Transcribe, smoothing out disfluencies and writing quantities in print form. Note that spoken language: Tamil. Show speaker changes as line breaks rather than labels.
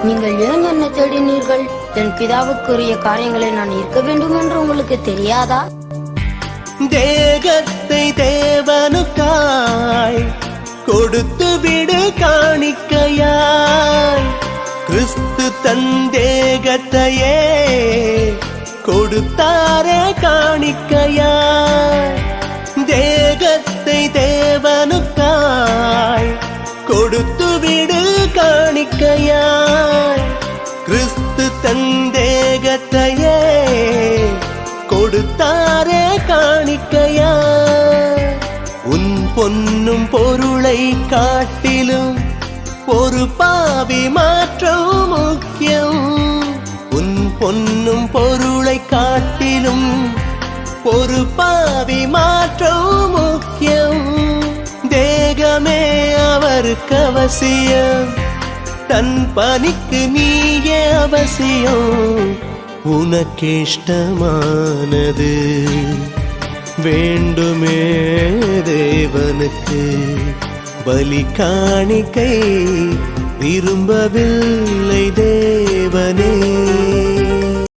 நீங்கள் ஏன் என்னை தேடினீர்கள்? என் பிதாவுக்குரிய காரியங்களை நான் இருக்க வேண்டும் என்று உங்களுக்கு தெரியாதா?
தேகத்தை தேவனுக்காய் கொடுத்து விடு காணிக்கையாய். கிறிஸ்து தன் தேகத்தையே கொடுத்தாரே காணிக்கையாய். தேகத்தை தேவனுக்காய் கொடுத்து விடு காணிக்கையாய். கிறிஸ்து தன் தேகத்தையே கொடுத்தாரே காணிக்கையாய். உன் பொன்னும் பொருளை காட்டிலும் ஒரு பாவி மாற்றம் முக்கியம். உன் பொன்னும் பொருளை காட்டிலும் ஒரு பாவி மாற்றம் முக்கியம். தேகமே அவருக்கு அவசியம், தன் பணிக்கு நீயே அவசியம். உனக்கிஷ்டமானது வேண்டுமே தேவனுக்கு. பலி காணிக்கை விரும்பவில்லை தேவனே.